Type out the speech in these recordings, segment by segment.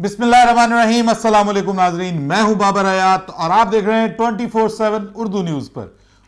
बिस्मिल्लाहिर्रहमानिर्रहीम, अस्सलाम वालेकुम नाजरीन। मैं हूं बाबर हयात और आप देख रहे हैं 24/7 उर्दू न्यूज पर।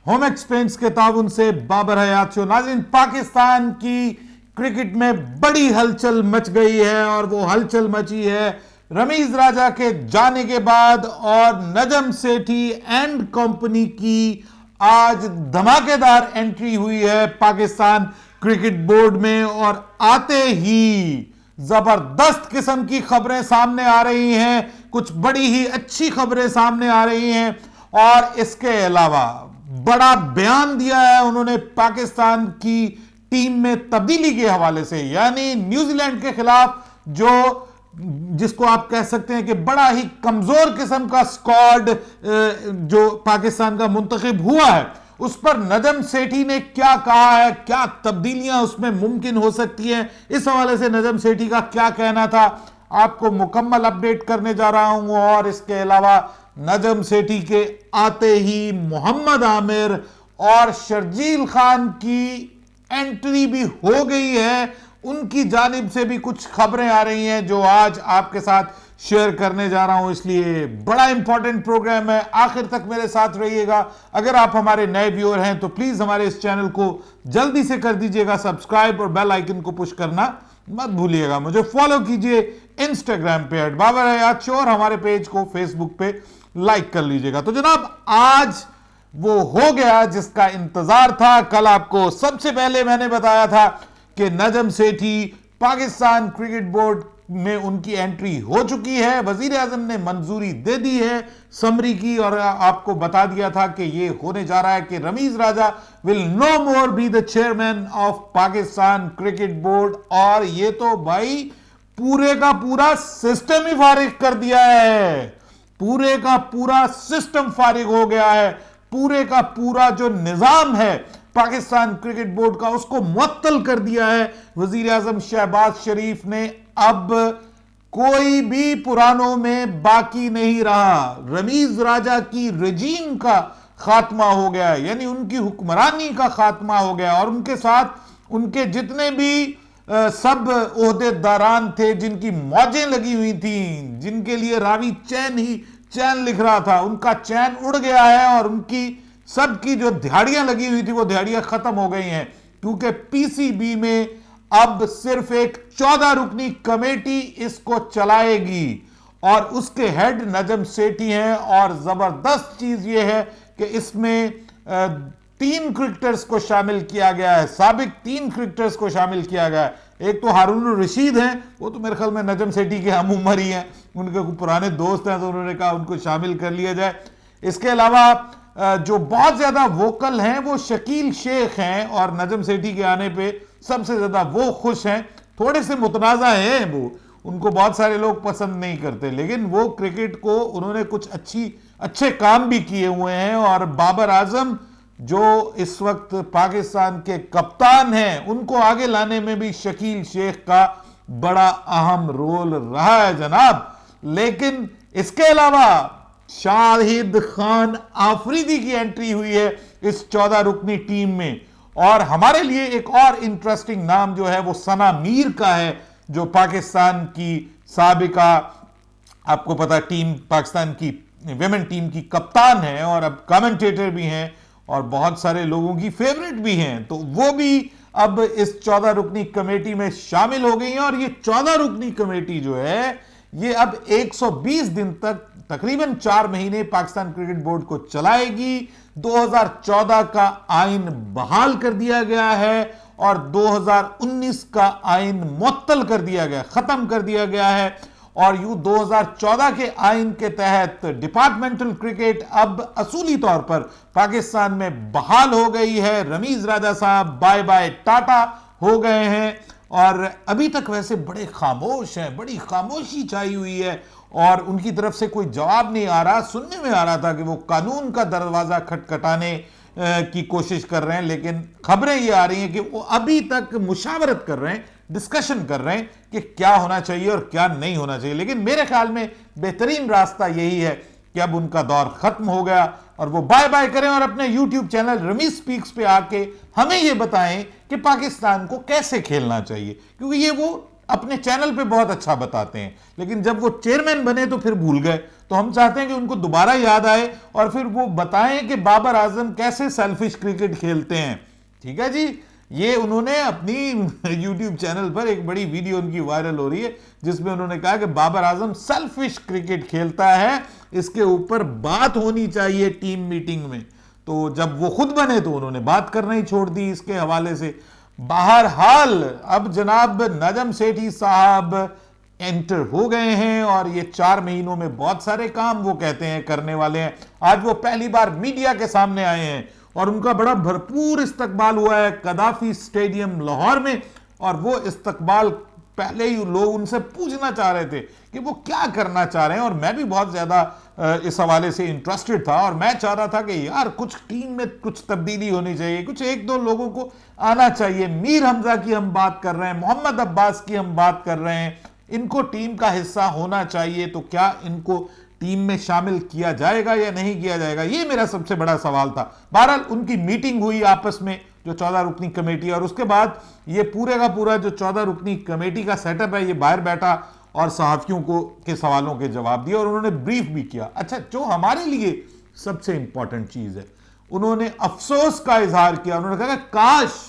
होम एक्सपेंस के ताउन से बाबर हयात शो। नाजरीन, पाकिस्तान की क्रिकेट में बड़ी हलचल मच गई है और वो हलचल मची है रमीज राजा के जाने के बाद और नजम सेठी एंड कंपनी की आज धमाकेदार एंट्री हुई है पाकिस्तान क्रिकेट बोर्ड में। और आते ही जबरदस्त किस्म की खबरें सामने आ रही हैं, कुछ बड़ी ही अच्छी खबरें सामने आ रही हैं। और इसके अलावा बड़ा बयान दिया है उन्होंने पाकिस्तान की टीम में तब्दीली के हवाले से, यानी न्यूजीलैंड के खिलाफ जिसको आप कह सकते हैं कि बड़ा ही कमजोर किस्म का स्क्वाड जो पाकिस्तान का मुंतखब हुआ है, उस पर नजम सेठी ने क्या कहा है, क्या तब्दीलियां उसमें मुमकिन हो सकती हैं, इस हवाले से नजम सेठी का क्या कहना था, आपको मुकम्मल अपडेट करने जा रहा हूं। और इसके अलावा नजम सेठी के आते ही मोहम्मद आमिर और शर्जील खान की एंट्री भी हो गई है, उनकी जानिब से भी कुछ खबरें आ रही हैं जो आज आपके साथ शेयर करने जा रहा हूं। इसलिए बड़ा इंपॉर्टेंट प्रोग्राम है, आखिर तक मेरे साथ रहिएगा। अगर आप हमारे नए व्यूअर हैं तो प्लीज हमारे इस चैनल को जल्दी से कर दीजिएगा सब्सक्राइब और बेल आइकन को पुश करना मत भूलिएगा। मुझे फॉलो कीजिए इंस्टाग्राम पे @बाबर हयात शो और हमारे पेज को फेसबुक पे लाइक कर लीजिएगा। तो जनाब, आज वो हो गया जिसका इंतजार था। कल आपको सबसे पहले मैंने बताया था कि नजम सेठी पाकिस्तान क्रिकेट बोर्ड में उनकी एंट्री हो चुकी है, वजीर आजम ने मंजूरी दे दी है समरी की, और आपको बता दिया था कि ये होने जा रहा है कि Ramiz Raja will no more be the chairman of Pakistan cricket board. और ये तो भाई पूरे का पूरा सिस्टम ही फारिग कर दिया है, पूरे का पूरा सिस्टम फारिग हो गया है, पूरे का पूरा जो निजाम है पाकिस्तान क्रिकेट बोर्ड का उसको मुअत्तल कर दिया है वजीर आजम शहबाज शरीफ ने। अब कोई भी पुरानों में बाकी नहीं रहा, रमीज राजा की रजीम का खात्मा हो गया है, यानी उनकी हुक्मरानी का खात्मा हो गया। और उनके साथ उनके जितने भी सब ओहदेदारान थे जिनकी मौजें लगी हुई थी, जिनके लिए रावी चैन ही चैन लिख रहा था, उनका चैन उड़ गया है और उनकी सबकी जो दिहाड़ियां लगी हुई थी वो दिहाड़ियां खत्म हो गई हैं, क्योंकि पीसीबी में अब सिर्फ एक 14 रुकनी कमेटी इसको चलाएगी और उसके हेड नजम सेठी हैं। और जबरदस्त चीज यह है कि इसमें 3 क्रिकेटर्स को शामिल किया गया है, साबिक 3 क्रिकेटर्स को शामिल किया गया है। एक तो हारून रशीद हैं, वो तो मेरे ख्याल में नजम सेठी के हम उम्र ही हैं, उनके पुराने दोस्त हैं, तो उन्होंने कहा उनको शामिल कर लिया जाए। इसके अलावा जो बहुत ज्यादा वोकल हैं वो शकील शेख हैं और नजम सेठी के आने पे सबसे ज्यादा वो खुश हैं। थोड़े से मुतनाज़ा हैं वो, उनको बहुत सारे लोग पसंद नहीं करते, लेकिन वो क्रिकेट को उन्होंने कुछ अच्छे काम भी किए हुए हैं। और बाबर आजम जो इस वक्त पाकिस्तान के कप्तान हैं, उनको आगे लाने में भी शकील शेख का बड़ा अहम रोल रहा है जनाब। लेकिन इसके अलावा शाहिद खान आफरीदी की एंट्री हुई है इस 14 रुकनी टीम में। और हमारे लिए एक और इंटरेस्टिंग नाम जो है वो सना मीर का है, जो पाकिस्तान की साबिका, आपको पता, पाकिस्तान की विमेन टीम की कप्तान है और अब कमेंटेटर भी हैं और बहुत सारे लोगों की फेवरेट भी हैं। तो वो भी अब इस 14 रुकनी कमेटी में शामिल हो गई हैं। और ये 14 रुकनी कमेटी जो है ये अब 120 दिन तक, तकरीबन 4 महीने पाकिस्तान क्रिकेट बोर्ड को चलाएगी। 2014 का आइन बहाल कर दिया गया है और 2019 का आइन मुअत्तल कर दिया गया, खत्म कर दिया गया है। और यूं 2014 के आइन के तहत डिपार्टमेंटल क्रिकेट अब असूली तौर पर पाकिस्तान में बहाल हो गई है। रमीज राजा साहब बाय बाय टाटा हो गए हैं और अभी तक वैसे बड़े खामोश हैं, बड़ी खामोशी छाई हुई है और उनकी तरफ से कोई जवाब नहीं आ रहा। सुनने में आ रहा था कि वो कानून का दरवाजा खटखटाने की कोशिश कर रहे हैं, लेकिन खबरें ये आ रही हैं कि वो अभी तक मुशावरत कर रहे हैं, डिस्कशन कर रहे हैं कि क्या होना चाहिए और क्या नहीं होना चाहिए। लेकिन मेरे ख्याल में बेहतरीन रास्ता यही है कि अब उनका दौर खत्म हो गया और वो बाय बाय करें और अपने यूट्यूब चैनल रमीज स्पीक्स पे आके हमें ये बताएं कि पाकिस्तान को कैसे खेलना चाहिए, क्योंकि ये वो अपने चैनल पे बहुत अच्छा बताते हैं, लेकिन जब वो चेयरमैन बने तो फिर भूल गए। तो हम चाहते हैं कि उनको दोबारा याद आए और फिर वो बताएं कि बाबर आजम कैसे सेल्फिश क्रिकेट खेलते हैं। ठीक है जी, ये उन्होंने अपनी YouTube चैनल पर एक बड़ी वीडियो उनकी वायरल हो रही है जिसमें उन्होंने कहा कि बाबर आजम सेल्फिश क्रिकेट खेलता है, इसके ऊपर बात होनी चाहिए टीम मीटिंग में। तो जब वो खुद बने तो उन्होंने बात करना ही छोड़ दी इसके हवाले से। बहरहाल अब जनाब नजम सेठी साहब एंटर हो गए हैं और ये 4 महीनों में बहुत सारे काम वो कहते हैं करने वाले हैं। आज वो पहली बार मीडिया के सामने आए हैं और उनका बड़ा भरपूर इस्तकबाल हुआ है कदाफी स्टेडियम लाहौर में। और वो इस्तकबाल पहले ही लोग उनसे पूछना चाह रहे थे कि वो क्या करना चाह रहे हैं, और मैं भी बहुत ज्यादा इस हवाले से इंटरेस्टेड था और मैं चाह रहा था कि यार कुछ टीम में कुछ तब्दीली होनी चाहिए, कुछ 1-2 लोगों को आना चाहिए। मीर हमजा की हम बात कर रहे हैं, मोहम्मद अब्बास की हम बात कर रहे हैं, इनको टीम का हिस्सा होना चाहिए। तो क्या इनको टीम में शामिल किया जाएगा या नहीं किया जाएगा, ये मेरा सबसे बड़ा सवाल था। बहरहाल उनकी मीटिंग हुई आपस में जो 14 रुकनी कमेटी, और उसके बाद ये पूरे का पूरा जो 14 रुकनी कमेटी का सेटअप है ये बाहर बैठा और सहाफियों को के सवालों के जवाब दिए और उन्होंने ब्रीफ भी किया। अच्छा, जो हमारे लिए सबसे इंपॉर्टेंट चीज है, उन्होंने अफसोस का इजहार किया। उन्होंने कहा कि काश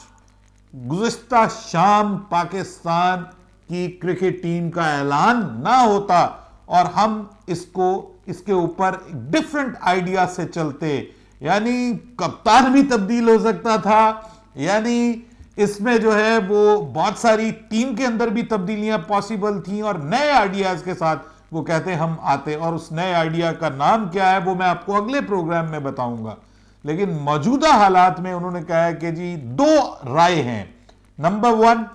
गुज़िश्ता शाम पाकिस्तान की क्रिकेट टीम का ऐलान ना होता और हम इसके ऊपर डिफरेंट आइडिया से चलते, यानी कप्तान भी तब्दील हो सकता था, यानी इसमें जो है वो बहुत सारी टीम के अंदर भी तब्दीलियां पॉसिबल थी और नए आइडियाज के साथ वो कहते हम आते। और उस नए आइडिया का नाम क्या है वो मैं आपको अगले प्रोग्राम में बताऊंगा। लेकिन मौजूदा हालात में उन्होंने कहा है कि जी 2 राय हैं। नंबर 1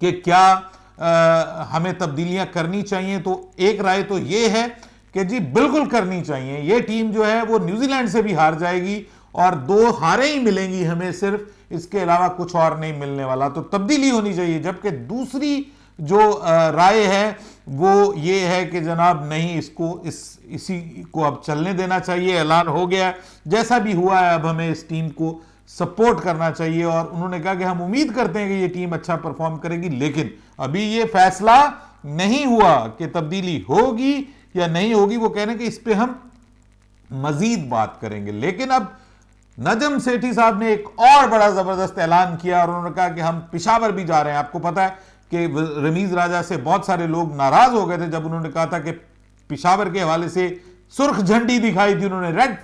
कि क्या हमें तब्दीलियां करनी चाहिए, तो एक राय तो यह है कि जी बिल्कुल करनी चाहिए। यह टीम जो है वो न्यूजीलैंड से भी हार जाएगी और 2 हारें ही मिलेंगी हमें सिर्फ, इसके अलावा कुछ और नहीं मिलने वाला, तो तब्दीली होनी चाहिए। जबकि दूसरी जो राय है वो ये है कि जनाब नहीं, इसी को अब चलने देना चाहिए, ऐलान हो गया जैसा भी हुआ है, अब हमें इस टीम को सपोर्ट करना चाहिए। और उन्होंने कहा कि हम उम्मीद करते हैं कि ये टीम अच्छा परफॉर्म करेगी, लेकिन अभी ये फैसला नहीं हुआ कि तब्दीली होगी या नहीं होगी। वो कह रहे हैं कि इस पे हम मजीद बात करेंगे। लेकिन अब नजम सेठी साहब ने एक और बड़ा जबरदस्त ऐलान किया और उन्होंने कहा कि हम पेशावर भी जा रहे हैं। आपको पता है कि रमीज राजा से बहुत सारे लोग नाराज हो गए थे जब उन्होंने कहा था कि पेशावर के हवाले से सुर्ख झंडी दिखाई थी उन्होंने, रेड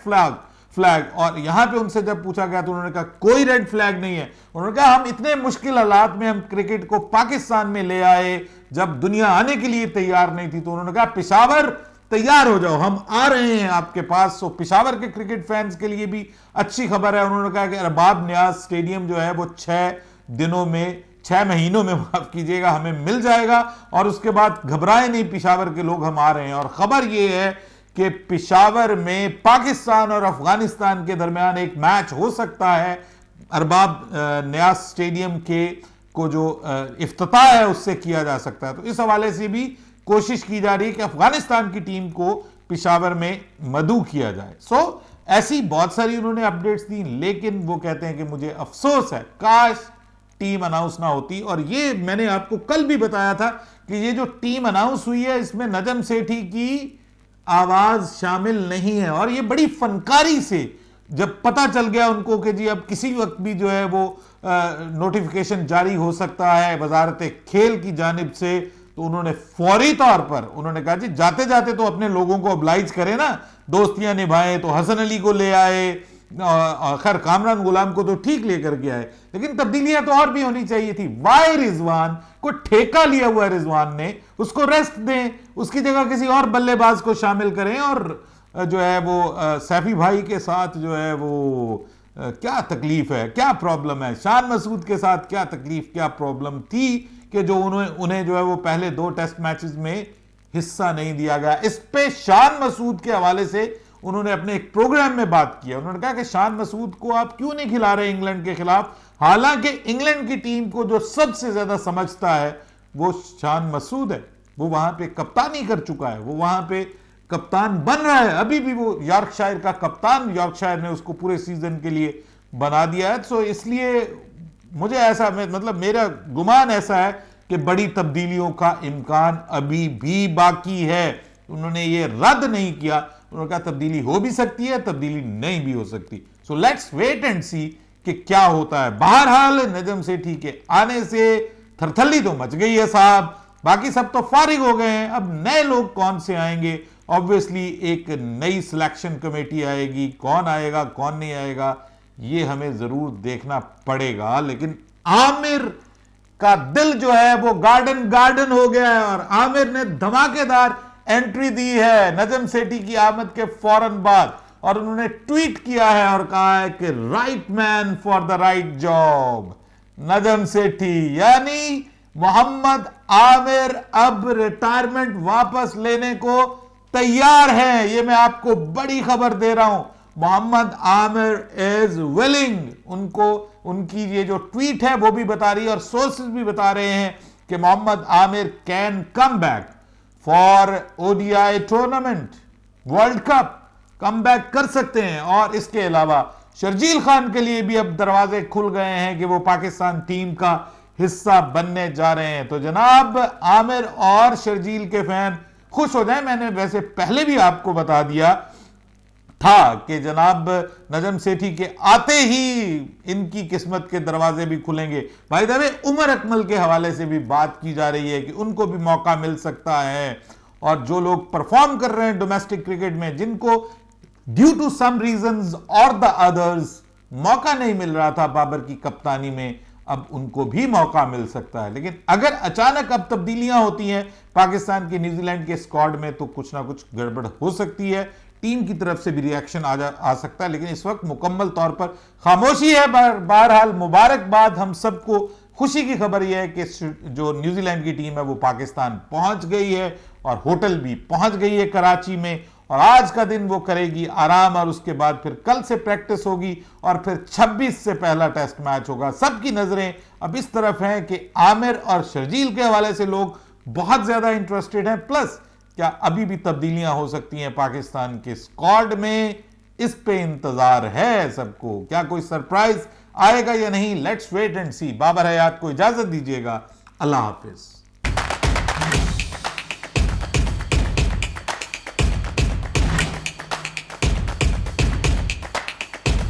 फ्लैग, और यहां पे उनसे जब पूछा गया तो उन्होंने कहा कोई रेड फ्लैग नहीं है। उन्होंने कहा हम इतने मुश्किल हालात में हम क्रिकेट को पाकिस्तान में ले आए जब दुनिया आने के लिए तैयार नहीं थी, तो उन्होंने कहा पेशावर तैयार हो जाओ, हम आ रहे हैं आपके पास। सो पेशावर के क्रिकेट फैंस के लिए भी अच्छी खबर है। उन्होंने कहा कि अरबाब नियाज स्टेडियम जो है वो 6 महीनों में माफ कीजिएगा हमें मिल जाएगा और उसके बाद घबराए नहीं पेशावर के लोग, हम आ रहे हैं। और खबर यह है कि पेशावर में पाकिस्तान और अफगानिस्तान के दरमियान एक मैच हो सकता है, अरबाब नियाज स्टेडियम को जो इफ्तिताह है उससे किया जा सकता है। तो इस हवाले से भी कोशिश की जा रही है कि अफगानिस्तान की टीम को पेशावर में मदऊ किया जाए। सो ऐसी बहुत सारी उन्होंने अपडेट्स दी, लेकिन वो कहते हैं कि मुझे अफसोस है काश टीम अनाउंस ना होती। और ये मैंने आपको कल भी बताया था कि ये जो टीम अनाउंस हुई है इसमें नजम सेठी की आवाज शामिल नहीं है। और ये बड़ी फनकारी से जब पता चल गया उनको कि जी अब किसी वक्त भी जो है वो नोटिफिकेशन जारी हो सकता है वजारत खेल की जानिब से, तो उन्होंने फौरी तौर पर उन्होंने कहा जी जाते जाते तो अपने लोगों को ऑब्लाइज करें ना, दोस्तियां निभाएं। तो हसन अली को ले आए, खैर कामरान गुलाम को तो ठीक लेकर के आए, लेकिन तब्दीलियां तो और भी होनी चाहिए थी। वाई रिजवान को ठेका लिया हुआ रिजवान ने, उसको रेस्ट दें, उसकी जगह किसी और बल्लेबाज को शामिल करें। और जो है वो सैफी भाई के साथ जो है वो क्या तकलीफ है, क्या प्रॉब्लम है, शान मसूद के साथ क्या तकलीफ क्या प्रॉब्लम थी कि जो उन्हें जो है वो पहले 2 टेस्ट मैचेस में हिस्सा नहीं दिया गया। इस पे शान मसूद के हवाले से उन्होंने अपने एक प्रोग्राम में बात किया। उन्होंने कहा कि शान मसूद को आप क्यों नहीं खिला रहे इंग्लैंड के खिलाफ, हालांकि इंग्लैंड की टीम को जो सबसे ज्यादा समझता है वो शान मसूद है। वो वहां पे कप्तानी कर चुका है, वो वहां पे कप्तान बन रहा है, अभी भी वो यॉर्कशायर का कप्तान, यॉर्कशायर ने उसको पूरे सीजन के लिए बना दिया है। तो इसलिए मुझे ऐसा मतलब मेरा गुमान ऐसा है कि बड़ी तब्दीलियों का इम्कान अभी भी बाकी है। उन्होंने ये रद्द नहीं किया, उन्होंने कहा तब्दीली हो भी सकती है, तब्दीली नहीं भी हो सकती। सो लेट्स वेट एंड सी कि क्या होता है। बहरहाल नजम सेठी के आने से थरथल्ली तो मच गई है साहब, बाकी सब तो फारिग हो गए हैं। अब नए लोग कौन से आएंगे? ऑब्वियसली एक नई सिलेक्शन कमेटी आएगी, कौन आएगा कौन नहीं आएगा ये हमें जरूर देखना पड़ेगा। लेकिन आमिर का दिल जो है वो गार्डन गार्डन हो गया है और आमिर ने धमाकेदार एंट्री दी है नजम सेठी की आमद के फौरन बाद, और उन्होंने ट्वीट किया है और कहा है कि right man for the right job. Najam Sethi यानी मोहम्मद आमिर अब रिटायरमेंट वापस लेने को तैयार हैं। ये मैं आपको बड़ी खबर दे रहा हूं, मोहम्मद आमिर इज विलिंग। उनको उनकी ये जो ट्वीट है वो भी बता रही है और सोर्सेज भी बता रहे हैं कि Mohammad Amir can come back for ODI tournament, world cup come back कर सकते हैं। और इसके अलावा शर्जील खान के लिए भी अब दरवाजे खुल गए हैं कि वो पाकिस्तान टीम का हिस्सा बनने जा रहे हैं। तो जनाब आमिर और शर्जील के फैन खुश हो जाएं। मैंने वैसे पहले भी आपको बता दिया था कि जनाब नजम सेठी के आते ही इनकी किस्मत के दरवाजे भी खुलेंगे। भाई दबे उमर अकमल के हवाले से भी बात की जा रही है कि उनको भी मौका मिल सकता है, और जो लोग परफॉर्म कर रहे हैं डोमेस्टिक क्रिकेट में, जिनको ड्यू टू सम रीजंस और द अदर्स मौका नहीं मिल रहा था बाबर की कप्तानी में, अब उनको भी मौका मिल सकता है। लेकिन अगर अचानक अब तब्दीलियां होती हैं पाकिस्तान के न्यूजीलैंड के स्क्वाड में तो कुछ ना कुछ गड़बड़ हो सकती है, टीम की तरफ से भी रिएक्शन आ सकता है। लेकिन इस वक्त मुकम्मल तौर पर खामोशी है। बहरहाल मुबारकबाद, हम सबको खुशी की खबर यह है कि जो न्यूजीलैंड की टीम है वो पाकिस्तान पहुंच गई है और होटल भी पहुंच गई है कराची में, और आज का दिन वो करेगी आराम, और उसके बाद फिर कल से प्रैक्टिस होगी और फिर 26 से पहला टेस्ट मैच होगा। सबकी नजरें अब इस तरफ हैं कि आमिर और शर्जील के हवाले से लोग बहुत ज्यादा इंटरेस्टेड हैं। प्लस क्या अभी भी तब्दीलियां हो सकती हैं पाकिस्तान के स्क्वाड में, इस पे इंतजार है सबको। क्या कोई सरप्राइज आएगा या नहीं? लेट्स वेट एंड सी। बाबर हयात को इजाजत दीजिएगा, अल्लाह हाफिज।